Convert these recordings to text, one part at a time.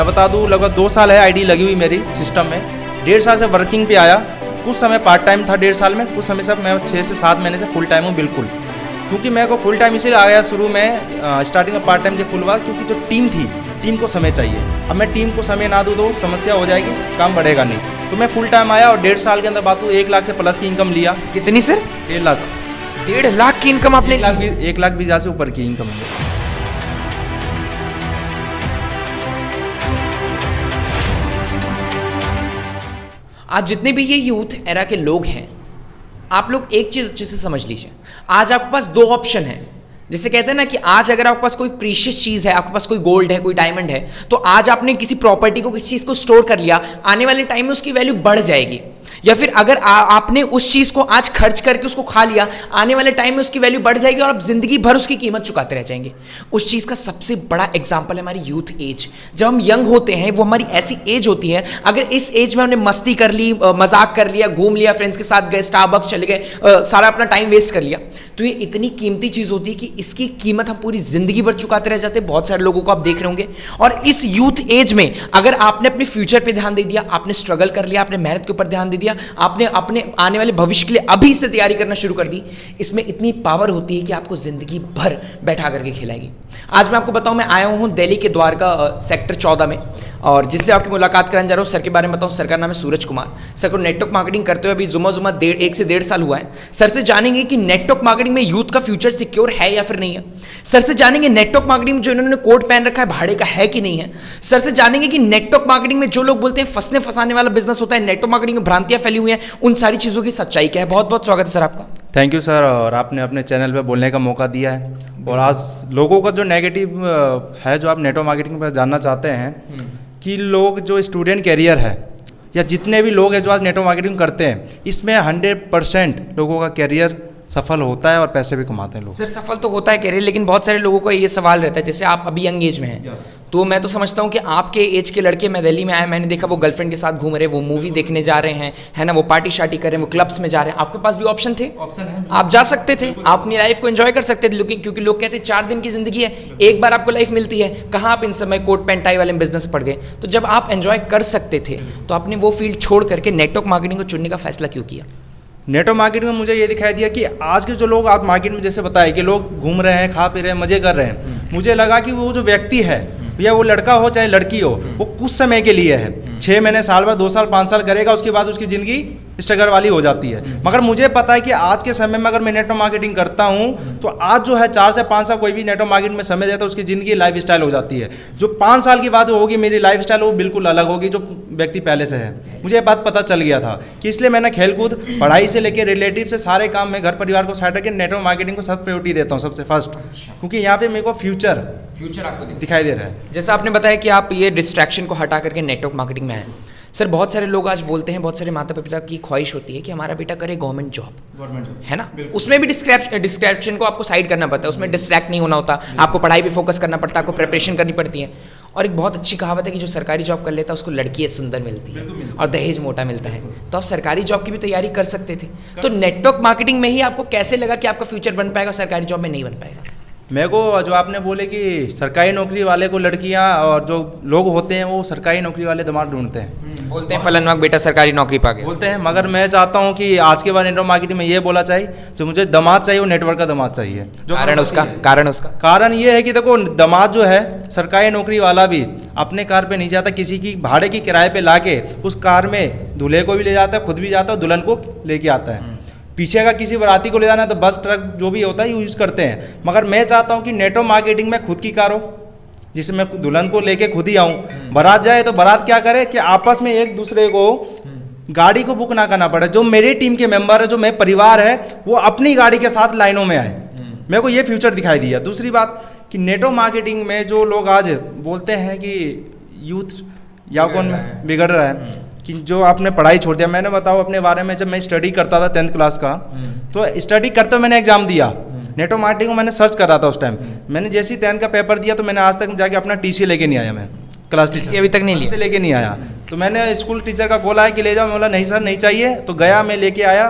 मैं बता दूं, लगभग 2 साल है आईडी लगी हुई मेरी सिस्टम में। 1.5 साल से वर्किंग पे आया। कुछ समय पार्ट टाइम था 1.5 साल में, कुछ समय से मैं 6 से 7 महीने से फुल टाइम हूँ बिल्कुल। क्योंकि मेरे को फुल टाइम इसलिए आ गया शुरू में, स्टार्टिंग में पार्ट टाइम से फुल हुआ, क्योंकि जो टीम थी, टीम को समय चाहिए। अब मैं टीम को समय ना दूँ तो समस्या हो जाएगी, काम बढ़ेगा नहीं। तो मैं फुल टाइम आया और 1.5 साल के अंदर बात 1 लाख से प्लस की इनकम लिया। कितनी सर? 1.5 लाख। 1.5 लाख की इनकम आपने? 1 लाख 20 हज़ार से ऊपर की इनकम है। आज जितने भी ये यूथ एरा के लोग हैं, आप लोग एक चीज़ अच्छे से समझ लीजिए। आज आपके पास 2 ऑप्शन है। जिसे कहते हैं ना कि आज अगर आपके पास कोई प्रीशियस चीज़ है, आपके पास कोई गोल्ड है, कोई डायमंड है, तो आज आपने किसी प्रॉपर्टी को, किसी चीज़ को स्टोर कर लिया, आने वाले टाइम में उसकी वैल्यू बढ़ जाएगी। या फिर अगर आपने उस चीज़ को आज खर्च करके उसको खा लिया, आने वाले टाइम में उसकी वैल्यू बढ़ जाएगी और आप जिंदगी भर उसकी कीमत चुकाते रह जाएंगे। उस चीज़ का सबसे बड़ा एग्जाम्पल है हमारी यूथ एज। जब हम यंग होते हैं, वो हमारी ऐसी एज होती है, अगर इस एज में हमने मस्ती कर ली, मजाक कर लिया, घूम लिया, फ्रेंड्स के साथ गए, स्टारबक्स चले गए, सारा अपना टाइम वेस्ट कर लिया, तो ये इतनी कीमती चीज़ होती है कि इसकी कीमत हम पूरी जिंदगी भर चुकाते रह जाते हैं। बहुत सारे लोगों को आप देख रहे होंगे। और इस यूथ एज में अगर आपने अपने फ्यूचर पे ध्यान दे दिया, आपने स्ट्रगल कर लिया, आपने मेहनत के ऊपर ध्यान दे दिया, आपने अपने आने वाले भविष्य के लिए अभी से तैयारी करना शुरू कर दी, इसमें इतनी पावर होती है कि आपको जिंदगी भर बैठा करके खिलाएगी। आज मैं आपको बताऊं, मैं आया हूं दिल्ली के द्वारका सेक्टर 14 में, और जिससे आपकी मुलाकात कराने जा रहा हूं। सर के बारे में बताऊं, सर का नाम है सूरज कुमार। सर को नेटवर्क मार्केटिंग करते हुए अभी जुम्मा 1 से 1.5 साल हुआ है। सर से जानेंगे कि नेटवर्क मार्केटिंग में यूथ का फ्यूचर सिक्योर है या फिर नहीं है। सर से जानेंगे नेटवर्क मार्केटिंग में जो इन्होंने कोट पहन रखा है भाड़े का है कि नहीं है। सर से जानेंगे कि नेटवर्क मार्केटिंग में जो लोग बोलते हैं फंसने फंसाने वाला बिजनेस होता है, नेटवर्क मार्केटिंग में भ्रांतियां फैली हुई हैं, उन सारी चीज़ों की सच्चाई क्या है। बहुत बहुत स्वागत है सर आपका। थैंक यू सर, और आपने अपने चैनल पे बोलने का मौका दिया है। और आज लोगों का जो नेगेटिव है, जो आप नेटवर्क मार्केटिंग पर जानना चाहते हैं, कि लोग जो स्टूडेंट कैरियर है या जितने भी लोग हैं जो आज नेटवर्क मार्केटिंग करते हैं, इसमें 100% लोगों का कैरियर सफल होता है और पैसे भी कमाते हैं लोग। सर सफल तो होता है कैरियर, लेकिन बहुत सारे लोगों का ये सवाल रहता है, जैसे आप अभी यंग एज में हैं, तो मैं तो समझता हूँ कि आपके एज के लड़के, मैं दिल्ली में आया, मैंने देखा वो गर्लफ्रेंड के साथ घूम रहे, वो मूवी देखने जा रहे हैं, है ना, वो पार्टी शार्टी कर रहे हैं, वो क्लब्स में जा रहे हैं। आपके पास भी ऑप्शन थे, आप जा सकते थे, आप अपनी लाइफ को एंजॉय कर सकते थे। लेकिन क्योंकि लोग कहते हैं 4 दिन की जिंदगी है, एक बार आपको लाइफ मिलती है, कहाँ आप इन समय कोट पैंट टाई वाले बिजनेस पड़ गए। तो जब आप एंजॉय कर सकते थे, तो आपने वो फील्ड छोड़ करके नेटवर्क मार्केटिंग को चुनने का फैसला क्यों किया? नेटवर्क मार्केटिंग में मुझे ये दिखाई दिया कि आज के जो लोग आप मार्केट में जैसे बताए कि लोग घूम रहे हैं, खा पी रहे हैं, मजे कर रहे हैं, मुझे लगा कि वो जो व्यक्ति है, या वो लड़का हो चाहे लड़की हो, वो कुछ समय के लिए है, 6 महीने, साल भर, 2 साल, 5 साल करेगा, उसके बाद उसकी ज़िंदगी स्ट्रगल वाली हो जाती है। मगर मुझे पता है कि आज के समय में अगर मैं नेटवर्क मार्केटिंग करता हूँ, तो आज जो है 4 से 5 साल कोई भी नेटवर्क मार्केटिंग में समय देता है, उसकी ज़िंदगी लाइफ स्टाइल हो जाती है। जो 5 साल की बात होगी मेरी लाइफ स्टाइल, वो बिल्कुल अलग होगी जो व्यक्ति पहले से है। मुझे ये बात पता चल गया था कि इसलिए मैंने खेलकूद, पढ़ाई से लेकर रिलेटिव से सारे काम में घर परिवार को साइड रख के नेटवर्क मार्केटिंग को सब प्रायोरिटी देता हूँ सबसे फर्स्ट, क्योंकि यहाँ पे मेरे को फ्यूचर आपको दिखाई दे रहा है। जैसा आपने बताया कि आप ये डिस्ट्रैक्शन को हटा करके नेटवर्क मार्केटिंग में आए। सर बहुत सारे लोग आज बोलते हैं, बहुत सारे माता पिता की ख्वाहिश होती है कि हमारा बेटा करे गवर्नमेंट जॉब, है ना, उसमें भी डिस्ट्रैक्शन को आपको साइड करना पड़ता है, उसमें डिस्ट्रैक्ट नहीं होना होता, आपको पढ़ाई पे फोकस करना पड़ता है, आपको प्रिपरेशन करनी पड़ती है। और एक बहुत अच्छी कहावत है कि जो सरकारी जॉब कर लेता है उसको लड़की सुंदर मिलती है और दहेज मोटा मिलता है। तो आप सरकारी जॉब की भी तैयारी कर सकते थे। तो नेटवर्क मार्केटिंग में ही आपको कैसे लगा कि आपका फ्यूचर बन पाएगा, सरकारी जॉब में नहीं बन पाएगा? मेरे को जो आपने बोले कि सरकारी नौकरी वाले को लड़कियां और जो लोग होते हैं वो सरकारी नौकरी वाले दामाद ढूंढते हैं, बोलते हैं फलाना बेटा सरकारी नौकरी पा गया, बोलते हैं। मगर मैं चाहता हूं कि आज के बाद नेटवर्क मार्केटिंग में ये बोला चाहिए, जो मुझे दामाद चाहिए वो नेटवर्क का दामाद चाहिए। जो कारण ये है कि देखो, दामाद जो है सरकारी नौकरी वाला भी अपने कार पे नहीं जाता, किसी की भाड़े की किराए पे लाके उस कार में दूल्हे को भी ले जाता है, खुद भी जाता है, दुल्हन को लेके आता है। पीछे का किसी बाराती को ले जाना है तो बस ट्रक जो भी होता है यूज़ करते हैं। मगर मैं चाहता हूं कि नेटवर्क मार्केटिंग में खुद की कार हो, जिसमें मैं दुल्हन को लेके खुद ही आऊं, बारात जाए तो बारात क्या करे कि आपस में एक दूसरे को गाड़ी को बुक ना करना पड़े। जो मेरी टीम के मेंबर है, जो मेरे परिवार है, वो अपनी गाड़ी के साथ लाइनों में आए। मेरे को ये फ्यूचर दिखाई दिया। दूसरी बात कि नेटवर्क मार्केटिंग में जो लोग आज बोलते हैं कि यूथ या कौन बिगड़ रहा है, कि जो आपने पढ़ाई छोड़ दिया। मैंने बताओ अपने बारे में, जब मैं स्टडी करता था 10th क्लास का, तो स्टडी करते हुए मैंने एग्जाम दिया नेटवर्क मार्केटिंग को, मैंने सर्च कर रहा था उस टाइम। मैंने जैसे ही 10th का पेपर दिया तो मैंने आज तक जाके अपना TC लेके नहीं आया। मैं क्लास टीचर अभी तक नहीं लिया, लेके नहीं आया। तो मैंने स्कूल टीचर का कॉल आया कि ले जाओ, मैं बोला नहीं सर नहीं चाहिए। तो गया, मैं लेके आया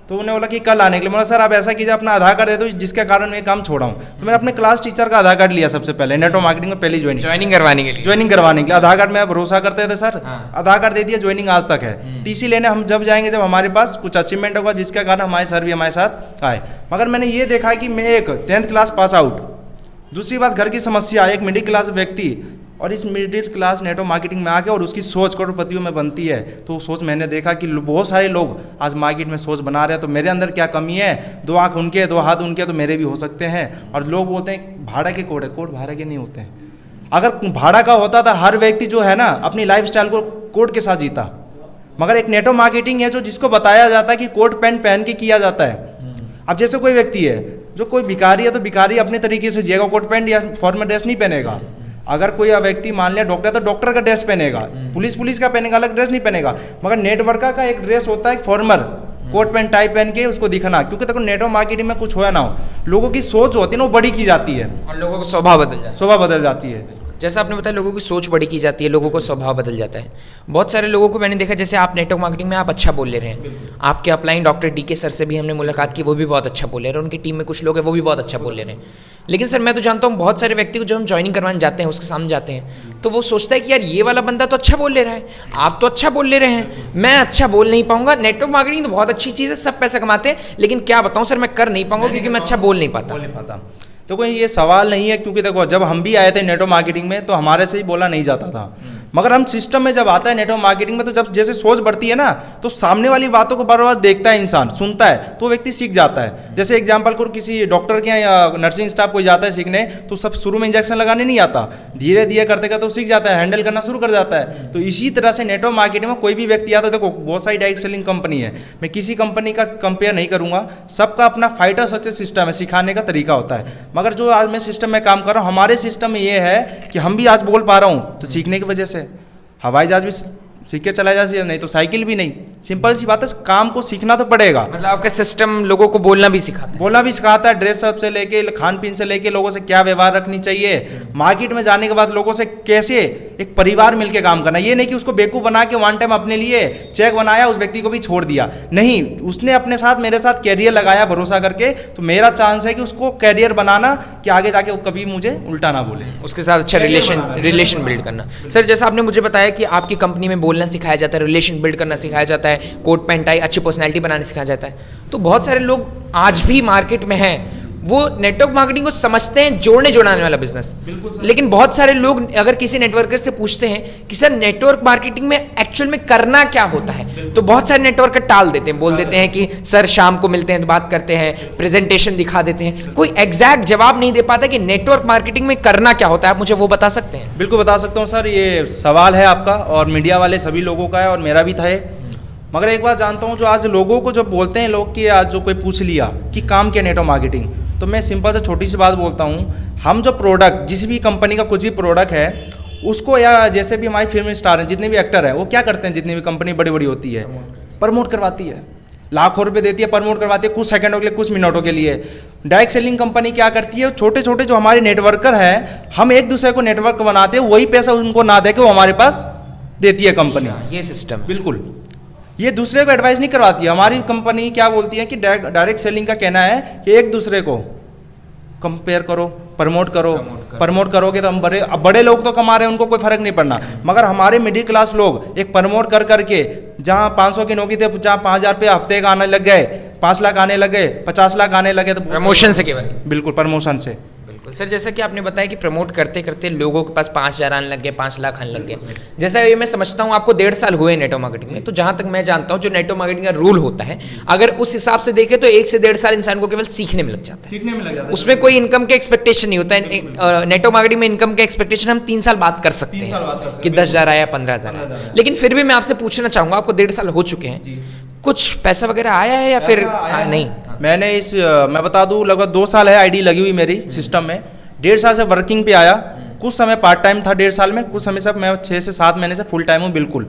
तो उन्हें बोला कि कल आने के लिए। बोला सर आप ऐसा कीजिए, अपना आधार कार्ड दे दो जिसके कारण मैं काम छोड़ा हूँ। तो मैंने अपने क्लास टीचर का आधार कार्ड लिया सबसे पहले, नेटवर्क मार्केटिंग में पहली ज्वाइनिंग करवाने के लिए। आधार कार्ड में भरोसा करते थे सर, आधार कार्ड दे दिया, ज्वाइनिंग आज तक है। टीसी लेने हम जब जाएंगे जब हमारे पास कुछ अचीवमेंट होगा जिसके कारण हमारे सर भी हमारे साथ आए। मगर मैंने ये देखा कि मैं एक 10th क्लास पास आउट, दूसरी बात घर की समस्या, एक मिडिल क्लास व्यक्ति, और इस मिडिल क्लास नेटवर्क मार्केटिंग में आके और उसकी सोच करोड़पतियों में बनती है। तो वो सोच मैंने देखा कि बहुत सारे लोग आज मार्केट में सोच बना रहे हैं, तो मेरे अंदर क्या कमी है, 2 आँख उनके 2 हाथ उनके, तो मेरे भी हो सकते हैं। और लोग बोलते हैं भाड़ा के कोड है, कोड भाड़ा के नहीं होते हैं। अगर भाड़ा का होता था हर व्यक्ति जो है ना अपनी लाइफस्टाइल को कोड के साथ जीता, मगर एक नेटवर्क मार्केटिंग है जो जिसको बताया जाता है कि कोट पैंट पहन के किया जाता है। अब जैसे कोई व्यक्ति है जो कोई भिखारी है तो भिखारी अपने तरीके से जिएगा, कोट पैंट या फॉर्मल ड्रेस नहीं पहनेगा। अगर कोई व्यक्ति मान लिया डॉक्टर है तो डॉक्टर का ड्रेस पहनेगा, पुलिस का पहनेगा, अलग ड्रेस नहीं पहनेगा। मगर नेटवर्कर का एक ड्रेस होता है फॉर्मल, कोट पैंट टाई पहन के उसको दिखना, क्योंकि देखो नेटवर्क मार्केटिंग में कुछ होया ना हो, लोगों की सोच होती है ना वो बड़ी की जाती है और लोगों को स्वभाव बदल जाती है। जैसा आपने बताया लोगों की सोच बड़ी की जाती है, लोगों को स्वभाव बदल जाता है। बहुत सारे लोगों को मैंने देखा, जैसे आप नेटवर्क मार्केटिंग में आप अच्छा बोल ले रहे हैं, आपके अपलाइन डॉक्टर DK सर से भी हमने मुलाकात की, वो भी बहुत अच्छा बोल रहे हैं, उनकी टीम में कुछ लोग हैं वो भी बहुत अच्छा बोल ले रहे हैं। लेकिन सर मैं तो जानता हूँ बहुत सारे व्यक्ति को जब हम ज्वाइनिंग करवाने जाते हैं उसके सामने जाते हैं तो वो सोचता है कि यार ये वाला बंदा तो अच्छा बोल ले रहा है, आप तो अच्छा बोल ले रहे हैं, मैं अच्छा बोल नहीं पाऊंगा। नेटवर्क मार्केटिंग तो बहुत अच्छी चीज़ है, सब पैसा कमाते हैं, लेकिन क्या बताऊँ सर मैं कर नहीं पाऊंगा क्योंकि मैं अच्छा बोल नहीं पाता। तो कोई ये सवाल नहीं है, क्योंकि देखो जब हम भी आए थे नेटवर्क मार्केटिंग में तो हमारे से ही बोला नहीं जाता था। मगर हम सिस्टम में जब आता है नेटवर्क मार्केटिंग में तो जब जैसे सोच बढ़ती है ना तो सामने वाली बातों को बार बार देखता है इंसान, सुनता है, तो व्यक्ति सीख जाता है। जैसे एग्जांपल को किसी डॉक्टर के या नर्सिंग स्टाफ कोई जाता है सीखने तो सब शुरू में इंजेक्शन लगाने नहीं आता, धीरे धीरे करते करते तो सीख जाता है, हैंडल करना शुरू कर जाता है। तो इसी तरह से नेटवर्क मार्केटिंग में कोई भी व्यक्ति आता है, देखो बहुत सारी डायरेक्ट सेलिंग कंपनी है, मैं किसी कंपनी का कंपेयर नहीं करूँगा, सबका अपना फाइटर सक्सेस सिस्टम है, सिखाने का तरीका होता है। मगर जो आज मैं सिस्टम में काम कर रहा हूँ, हमारे सिस्टम में ये है कि हम भी आज बोल पा रहा हूँ तो सीखने की वजह से। हवाई जहाज भी सीख के चला जा, नहीं तो साइकिल भी नहीं, सिंपल सी बात है, काम को सीखना तो पड़ेगा। मतलब आपका सिस्टम लोगों को बोलना भी सिखाता है, ड्रेसअप से लेके खान पीन से लेके लोगों से क्या व्यवहार रखनी चाहिए, मार्केट में जाने के बाद लोगों से कैसे एक परिवार मिलके काम करना। ये नहीं कि उसको बेवकूफ बना के वन टाइम अपने लिए चेक बनाया उस व्यक्ति को भी छोड़ दिया, नहीं, उसने अपने साथ मेरे साथ कैरियर लगाया भरोसा करके, तो मेरा चांस है कि उसको कैरियर बनाना कि आगे जाके वो कभी मुझे उल्टा ना बोले, उसके साथ अच्छा रिलेशन बिल्ड करना। सर जैसा आपने मुझे बताया कि आपकी कंपनी में बोलना सिखाया जाता है, रिलेशन बिल्ड करना सिखाया जाता है, कोट पैंट टाई अच्छी पर्सनैलिटी बनाने सिखाया जाता है, तो बहुत सारे लोग आज भी मार्केट में हैं वो नेटवर्क मार्केटिंग को समझते हैं जोड़ने जोड़ाने वाला बिजनेस। लेकिन बहुत सारे लोग अगर किसी नेटवर्कर से पूछते हैं कि सर नेटवर्क मार्केटिंग में एक्चुअल में करना क्या होता है, तो बहुत सारे नेटवर्कर टाल देते हैं, बोल देते हैं कि सर शाम को मिलते हैं, बात करते हैं, प्रेजेंटेशन दिखा देते हैं, कोई एग्जैक्ट जवाब नहीं दे पाता कि नेटवर्क मार्केटिंग में करना क्या होता है। आप मुझे वो बता सकते हैं? बिल्कुल बता सकता हूँ सर, ये सवाल है आपका और मीडिया वाले सभी लोगों का है और मेरा भी था ये। मगर एक बात जानता हूँ, जो आज लोगों को जब बोलते हैं लोग कि आज जो कोई पूछ लिया कि काम क्या नेटवर्क मार्केटिंग, तो मैं सिंपल से छोटी सी बात बोलता हूँ, हम जो प्रोडक्ट जिस भी कंपनी का कुछ भी प्रोडक्ट है उसको, या जैसे भी हमारी फिल्म स्टार हैं, जितने भी एक्टर हैं, वो क्या करते हैं, जितनी भी कंपनी बड़ी बड़ी होती है प्रमोट करवाती है, लाखों रुपए देती है, प्रमोट करवाती है कुछ सेकंडों के लिए, कुछ मिनटों के लिए। डायरेक्ट सेलिंग कंपनी क्या करती है, छोटे छोटे जो हमारे नेटवर्कर हैं, हम एक दूसरे को नेटवर्क बनाते हैं, वही पैसा उनको ना दे के वो हमारे पास देती है कंपनी। ये सिस्टम बिल्कुल, ये दूसरे को एडवाइस नहीं करवाती है। हमारी कंपनी क्या बोलती है कि डायरेक्ट सेलिंग का कहना है कि एक दूसरे को कंपेयर करो, प्रमोट करोगे तो हम बड़े लोग तो कमा रहे हैं, उनको कोई फर्क नहीं पड़ना। मगर हमारे मिडिल क्लास लोग एक प्रमोट कर करके, जहाँ 500 की नौकरी थे, जहाँ 5000 रुपये हफ्ते का आने लग गए, 5 लाख आने लगे, 50 लाख आने लगे, तो प्रमोशन से केवल, बिल्कुल प्रमोशन से। सर जैसा कि आपने बताया कि प्रमोट करते करते लोगों के पास 5000 आने लग गए, 5 लाख आने लग गए। जैसा ये मैं समझता हूँ आपको 1.5 साल हुए नेटवर्क मार्केटिंग में, तो जहाँ तक मैं जानता हूँ जो नेटवर्क मार्केटिंग का रूल होता है, अगर उस हिसाब से देखें तो 1 से 1.5 साल इंसान को केवल सीखने में लग जाता है, उसमें कोई इनकम के एक्सपेक्टेशन नहीं होता है। नेटवर्क मार्केटिंग में इनकम के एक्सपेक्टेशन हम 3 साल बात कर सकते हैं कि 10,000 आया, 15,000 आया। लेकिन फिर भी मैं आपसे पूछना चाहूँगा, आपको 1.5 साल हो चुके हैं, कुछ पैसा वगैरह आया है या फिर नहीं? मैंने मैं बता दूँ, लगभग 2 साल है आईडी लगी हुई मेरी सिस्टम में, 1.5 साल से वर्किंग पे आया, कुछ समय पार्ट टाइम था 1.5 साल में, कुछ समय से मैं 6 से 7 महीने से फुल टाइम हूँ बिल्कुल।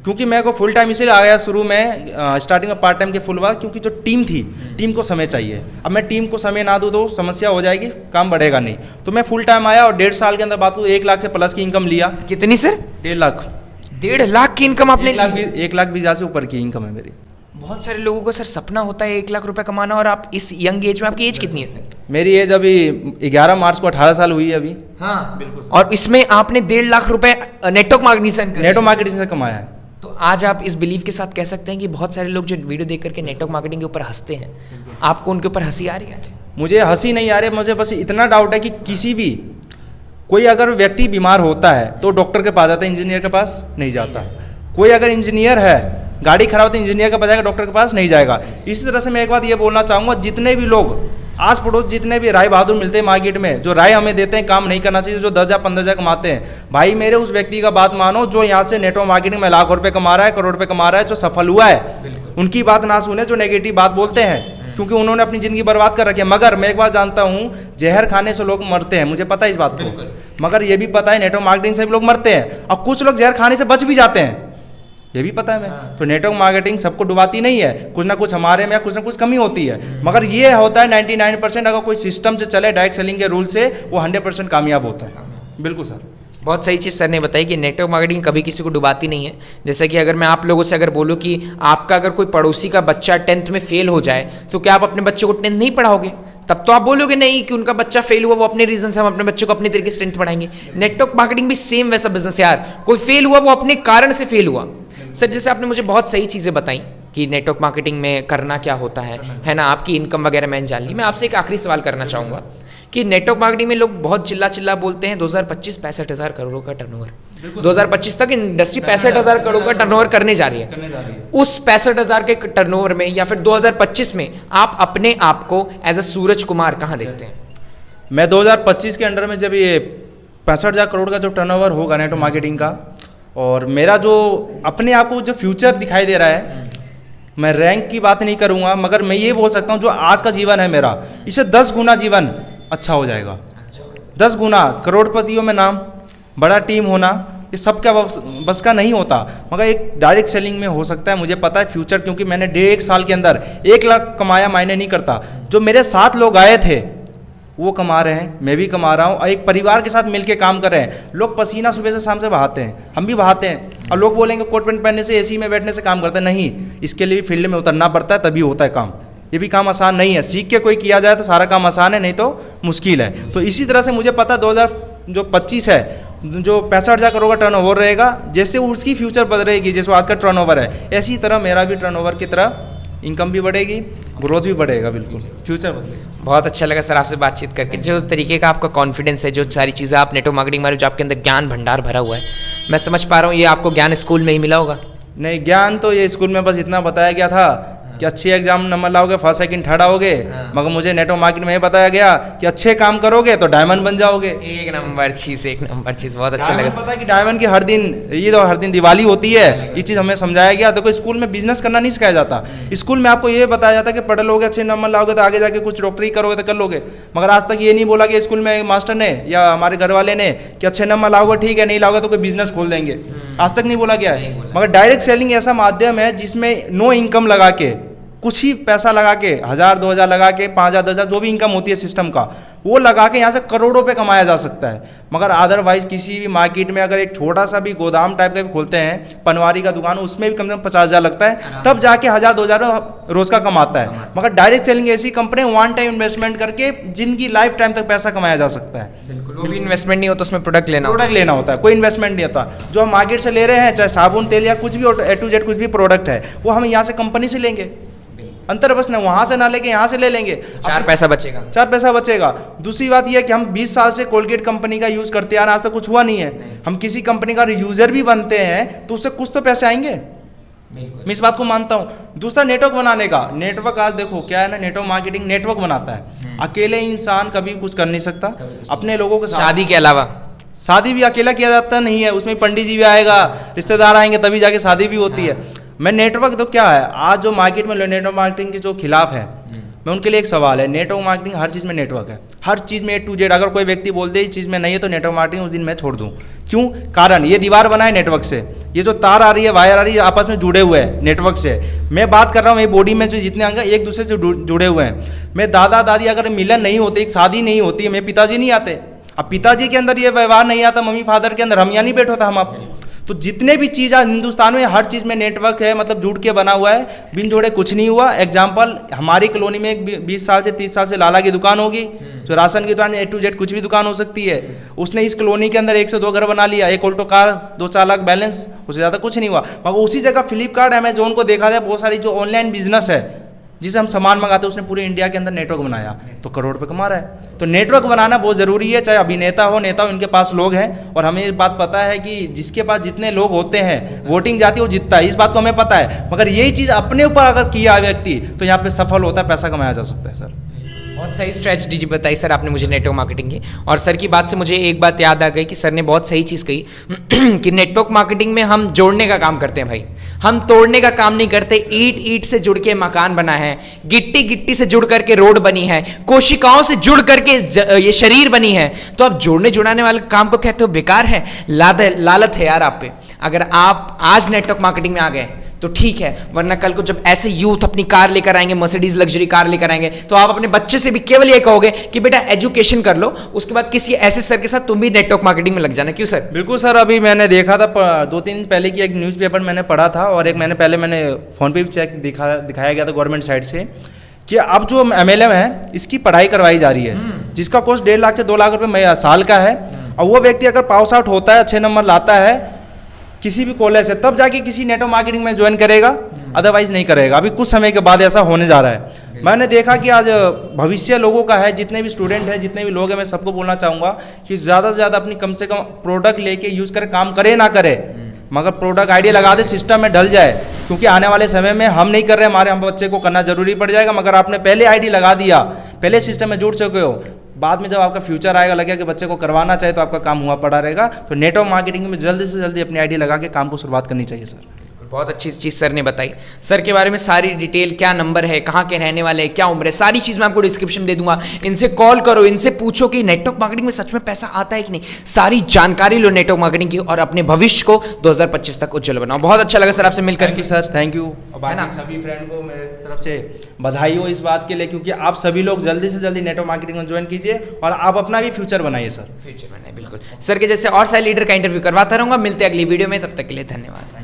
क्योंकि मेरे को फुल टाइम इसलिए आ गया शुरू में, स्टार्टिंग में पार्ट टाइम के फुल हुआ, क्योंकि जो टीम थी, टीम को समय चाहिए। अब मैं टीम को समय ना दूँ तो समस्या हो जाएगी, काम बढ़ेगा नहीं, तो मैं फुल टाइम आया और 1.5 साल के अंदर बात को 1 लाख से प्लस की इनकम लिया। कितनी सर? 1.5 लाख। 1.5 लाख की इनकम आपने? 1 लाख 20,000 से ऊपर की इनकम है मेरी। बहुत सारे लोगों को सर सपना होता है 1 लाख रुपए कमाना, और आप इस यंग एज में, आपकी एज कितनी है सर? मेरी एज अभी 11 मार्च को 18 साल हुई है अभी। हाँ बिल्कुल। और इसमें आपने 1.5 लाख रुपए नेटवर्क मार्केटिंग से कमाया है। तो आज आप इस बिलीव के साथ कह सकते हैं कि बहुत सारे लोग जो वीडियो देख करके नेटवर्क मार्केटिंग के ऊपर हंसते हैं, आपको उनके ऊपर हंसी आ रही है आज? मुझे हंसी नहीं आ रही, मुझे बस इतना डाउट है कि किसी भी कोई अगर व्यक्ति बीमार होता है तो डॉक्टर के पास जाता है, इंजीनियर के पास नहीं जाता। कोई अगर इंजीनियर है, गाड़ी खराब होती है, इंजीनियर के पास जाएगा, डॉक्टर के पास नहीं जाएगा। इसी तरह से मैं एक बात ये बोलना चाहूँगा, जितने भी लोग आस पड़ोस जितने भी राय बहादुर मिलते हैं मार्केट में, जो राय हमें देते हैं काम नहीं करना चाहिए, जो 10,000 15,000 कमाते हैं, भाई मेरे उस व्यक्ति का बात मानो जो यहाँ से नेटवर्क मार्केटिंग में लाखों रुपए कमा रहा है, करोड़ रुपए कमा रहा है, जो सफल हुआ है। उनकी बात ना सुने जो नेगेटिव बात बोलते हैं, क्योंकि उन्होंने अपनी ज़िंदगी बर्बाद कर रखी है। मगर मैं एक बात जानता हूँ, जहर खाने से लोग मरते हैं, मुझे पता है इस बात को, मगर ये भी पता है नेटवर्क मार्केटिंग से भी लोग मरते हैं, और कुछ लोग जहर खाने से बच भी जाते हैं, ये भी पता है मैं। तो नेटवर्क मार्केटिंग सबको डुबाती नहीं है, कुछ ना कुछ हमारे में कुछ ना कुछ कमी होती है, मगर ये होता है 99% अगर कोई सिस्टम से चले, डायरेक्ट सेलिंग के रूल से, वो 100% कामयाब होता है। बिल्कुल सर, बहुत सही चीज़ सर ने बताई कि नेटवर्क मार्केटिंग कभी किसी को डुबाती नहीं है। जैसे कि अगर मैं आप लोगों से अगर बोलूँ कि आपका अगर कोई पड़ोसी का बच्चा 10th में फेल हो जाए, तो क्या आप अपने बच्चे को 10th नहीं पढ़ाओगे? तब तो आप बोलोगे नहीं कि उनका बच्चा फेल हुआ, वो अपने रीजन से, हम अपने बच्चे को अपने तरीके से 10th पढ़ाएंगे। नेटवर्क मार्केटिंग भी सेम वैसा बिजनेस यार, कोई फेल हुआ वो अपने कारण से फेल हुआ। सर जैसे आपने मुझे बहुत सही चीज़ें बताई कि नेटवर्क मार्केटिंग में करना क्या होता है ना, आपकी इनकम वगैरह मैंने जान ली। मैं आपसे एक आखिरी सवाल करना चाहूँगा कि नेटवर्क मार्केटिंग में लोग बहुत चिल्ला बोलते हैं 2025 65,000 करोड़ का टर्नओवर, 2025 तक इंडस्ट्री 65,000 करोड़ का टर्नओवर करने जा रही है। उस 65,000 के टर्नओवर में या फिर 2025 में आप अपने आप को एज अ सूरज कुमार कहाँ देखते हैं? मैं 2025 के अंडर में जब ये 65,000 करोड़ का जो टर्नओवर होगा नेटवर्क मार्केटिंग का, और मेरा जो अपने आप को जो फ्यूचर दिखाई दे रहा है, मैं रैंक की बात नहीं करूँगा, मगर मैं ये बोल सकता हूँ जो आज का जीवन है मेरा, इससे 10 गुना जीवन अच्छा हो जाएगा। 10 गुना करोड़पतियों में नाम, बड़ा टीम होना, ये सब क्या बस का नहीं होता, मगर एक डायरेक्ट सेलिंग में हो सकता है। मुझे पता है फ्यूचर, क्योंकि मैंने 1.5 साल के अंदर 1 लाख कमाया मायने नहीं करता। जो मेरे साथ लोग आए थे वो कमा रहे हैं, मैं भी कमा रहा हूँ, और एक परिवार के साथ मिलके काम कर रहे हैं। लोग पसीना सुबह से शाम से बहाते हैं, हम भी बहाते हैं, और लोग बोलेंगे कोट पैंट पहनने से, एसी में बैठने से काम करते हैं। नहीं, इसके लिए भी फील्ड में उतरना पड़ता है, तभी होता है काम। ये भी काम आसान नहीं है, सीख के कोई किया जाए तो सारा काम आसान है, नहीं तो मुश्किल है। तो इसी तरह से मुझे पता 2025 है, जो 65,000 करोड़ का टर्नओवर रहेगा, जैसे उसकी फ्यूचर बदलेगी, जैसे आज का टर्नओवर है, ऐसी तरह मेरा भी टर्नओवर की तरह इनकम भी बढ़ेगी, ग्रोथ भी बढ़ेगा, बिल्कुल फ्यूचर बदलेगा। बहुत अच्छा लगा सर आपसे बातचीत करके, जो तरीके का आपका कॉन्फिडेंस है, जो सारी चीज़ें आप नेटवर्क मार्केटिंग में जो आपके अंदर ज्ञान भंडार भरा हुआ है, मैं समझ पा रहा हूँ ये आपको ज्ञान स्कूल में ही मिला होगा। नहीं, ज्ञान तो ये स्कूल में बस इतना बताया गया था कि अच्छे एग्जाम नंबर लाओगे, फर्स्ट सेकंड थर्ड आओगे, मगर मुझे नेटवर्क मार्केट में ये बताया गया कि अच्छे काम करोगे तो डायमंड बन जाओगे। एक नंबर चीज़ बहुत अच्छा लगा। पता है कि डायमंड की हर दिन ईद और हर दिन दिवाली होती है, ये चीज़ हमें समझाया गया। देखो स्कूल में बिजनेस करना नहीं सिखाया जाता, स्कूल में आपको ये बताया जाता है कि पढ़ लोगे, अच्छे नंबर लाओगे तो आगे जाके कुछ डॉक्टरी करोगे तो कर लोगे, मगर आज तक ये नहीं बोला कि स्कूल में मास्टर ने या हमारे घर वाले ने कि अच्छे नंबर लाओगे ठीक है, नहीं लाओगे तो कोई बिजनेस खोल देंगे, आज तक नहीं बोला गया है। मगर डायरेक्ट सेलिंग ऐसा माध्यम है जिसमें नो इनकम लगा के, कुछ ही पैसा लगा के, 1,000 2,000 लगा के, 5,000 10,000 जो भी इनकम होती है सिस्टम का, वो लगा के यहाँ से करोड़ों पे कमाया जा सकता है। मगर अदरवाइज किसी भी मार्केट में अगर एक छोटा सा भी गोदाम टाइप का भी खोलते हैं, पनवारी का दुकान, उसमें भी कम से कम 50,000 लगता है, तब जाके 1,000 2,000 रोज का कमाता है। मगर डायरेक्ट सेलिंग ऐसी कंपनी वन टाइम इन्वेस्टमेंट करके जिनकी लाइफ टाइम तक पैसा कमाया जा सकता है। बिल्कुल, वो भी इन्वेस्टमेंट नहीं होता, उसमें प्रोडक्ट लेना होता है, कोई इन्वेस्टमेंट नहीं होता। जो हम मार्केट से ले रहे हैं, चाहे साबुन तेल या कुछ भी A to Z कुछ भी प्रोडक्ट है, वो हम यहाँ से कंपनी से लेंगे, अंतर बस ना वहाँ से ना लेके यहाँ से ले लेंगे, 4 पैसा बचेगा। दूसरी बात यह है कि हम 20 साल से कोलगेट कंपनी का यूज़ करते हैं, आज तक कुछ हुआ नहीं है। हम किसी कंपनी का यूज़र भी बनते हैं तो उससे कुछ तो पैसे आएंगे, मैं इस बात को मानता हूँ। दूसरा नेटवर्क बनाने का, नेटवर्क आज देखो क्या है ना, नेटवर्क मार्केटिंग नेटवर्क बनाता है। अकेले इंसान कभी कुछ कर नहीं सकता अपने लोगों के साथ। शादी के अलावा शादी भी अकेला किया जाता नहीं है, उसमें पंडित जी भी आएगा, रिश्तेदार आएंगे, तभी जाके शादी भी होती है। मैं नेटवर्क तो क्या है, आज जो मार्केट में नेटवर्क मार्केटिंग के जो खिलाफ है, मैं उनके लिए एक सवाल है, नेटवर्क मार्केटिंग हर चीज़ में नेटवर्क है, हर चीज़ में A to Z। अगर कोई व्यक्ति बोल दे इस चीज़ में नहीं है तो नेटवर्क मार्केटिंग उस दिन मैं छोड़ दूं। क्यों? कारण ये दीवार बना है नेटवर्क से, ये जो तार आ रही है, वायर आ रही है, आपस में जुड़े हुए हैं नेटवर्क से। मैं बात कर रहा हूँ ये बॉडी में जो जितने अंग एक दूसरे से जुड़े हुए हैं। मैं दादा दादी अगर मिलन नहीं होते, एक शादी नहीं होती, मेरे पिताजी नहीं आते, अब पिताजी के अंदर ये व्यवहार नहीं आता, मम्मी फादर के अंदर, हम यहाँ नहीं बैठो था हम आप। तो जितने भी चीज़ आज हिंदुस्तान में हर चीज़ में नेटवर्क है, मतलब जुड़ के बना हुआ है, बिन जोड़े कुछ नहीं हुआ। एग्जाम्पल, हमारी कॉलोनी में एक 20 साल से 30 साल से लाला की दुकान होगी, जो राशन की दुकान A to Z कुछ भी दुकान हो सकती है। उसने इस कॉलोनी के अंदर 1 से 2 घर बना लिया, एक ऑल्टो कार, 2-4 लाख बैलेंस, उससे ज़्यादा कुछ नहीं हुआ। मगर उसी जगह फ्लिपकार्ट, अमेजोन को देखा जाए, बहुत सारी जो ऑनलाइन बिजनेस है जिसे हम सामान मंगाते हैं, उसने पूरे इंडिया के अंदर नेटवर्क बनाया, तो करोड़ रुपये कमा रहा है। तो नेटवर्क बनाना बहुत ज़रूरी है, चाहे अभिनेता हो, नेता हो, इनके पास लोग हैं। और हमें ये बात पता है कि जिसके पास जितने लोग होते हैं, वोटिंग जाती है, वो जीतता है, इस बात को हमें पता है। मगर यही चीज़ अपने ऊपर अगर किया व्यक्ति, तो यहाँ पे सफल होता है, पैसा कमाया जा सकता है सर। बहुत सही स्ट्रैटेजी जी बताई सर आपने मुझे नेटवर्क मार्केटिंग की। और सर की बात से मुझे एक बात याद आ गई कि सर ने बहुत सही चीज़ कही कि नेटवर्क मार्केटिंग में हम जोड़ने का काम करते हैं भाई, हम तोड़ने का काम नहीं करते। ईंट ईंट से जुड़ के मकान बना है, गिट्टी गिट्टी से जुड़ करके रोड बनी है, कोशिकाओं से जुड़ करके ये शरीर बनी है। तो आप जोड़ने जुड़ाने वाले काम को कहते हो बेकार है, लालत है यार आप पे। अगर आप आज नेटवर्क मार्केटिंग में आ गए तो ठीक है, वरना कल को जब ऐसे यूथ अपनी कार लेकर आएंगे, मर्सिडीज लग्जरी कार लेकर आएंगे, तो आप अपने बच्चे से भी केवल ये कहोगे कि बेटा एजुकेशन कर लो, उसके बाद किसी ऐसे सर के साथ तुम भी नेटवर्क मार्केटिंग में लग जाना। क्यों सर? बिल्कुल सर, अभी मैंने देखा था 2-3 दिन पहले की एक न्यूज़पेपर मैंने पढ़ा था, और एक मैंने फ़ोन पे भी चेक दिखाया गया था गवर्नमेंट साइड से कि अब जो MLM है, इसकी पढ़ाई करवाई जा रही है, जिसका कोर्स 1.5 लाख से 2 लाख रुपये साल का है। और वो व्यक्ति अगर पास आउट होता है, अच्छे नंबर लाता है किसी भी कॉलेज से, तब जाके किसी नेटवर्क मार्केटिंग में ज्वाइन करेगा, अदरवाइज नहीं करेगा। अभी कुछ समय के बाद ऐसा होने जा रहा है। मैंने देखा कि आज भविष्य लोगों का है, जितने भी स्टूडेंट हैं, जितने भी लोग हैं, मैं सबको बोलना चाहूँगा कि ज़्यादा से ज़्यादा अपनी कम से कम प्रोडक्ट लेके यूज़ करें, काम करे ना करे, मगर प्रोडक्ट आइडिया लगा दे, सिस्टम में डल जाए। क्योंकि आने वाले समय में हम नहीं कर रहे, हम बच्चे को करना जरूरी पड़ जाएगा। मगर आपने पहले आईडी लगा दिया, पहले सिस्टम में जुड़ चुके हो, बाद में जब आपका फ्यूचर आएगा, लगेगा कि बच्चे को करवाना चाहिए, तो आपका काम हुआ पड़ा रहेगा। तो नेटवर्क मार्केटिंग में जल्दी से जल्दी अपनी आईडी लगा के काम को शुरुआत करनी चाहिए सर। बहुत अच्छी चीज़ सर ने बताई। सर के बारे में सारी डिटेल, क्या नंबर है, कहाँ के रहने वाले हैं, क्या उम्र है, सारी चीज़ मैं आपको डिस्क्रिप्शन दे दूंगा। इनसे कॉल करो, इनसे पूछो कि नेटवर्क मार्केटिंग में सच में पैसा आता है कि नहीं। सारी जानकारी लो नेटवर्क मार्केटिंग की, और अपने भविष्य को 2025 तक उज्जवल बनाओ। बहुत अच्छा लगा सर आपसे मिलकर। Thank you sir, thank you. बाकी सभी फ्रेंड को मेरे तरफ से बधाई हो इस बात के लिए, क्योंकि आप सभी लोग जल्दी से जल्दी नेटवर्क मार्केटिंग में ज्वाइन कीजिए और आप अपना भी फ्यूचर बनाइए सर। फ्यूचर बनाइए, बिल्कुल। सर के जैसे और सारे लीडर का इंटरव्यू करवाता रहूंगा। मिलते हैं अगली वीडियो में, तब तक के लिए धन्यवाद।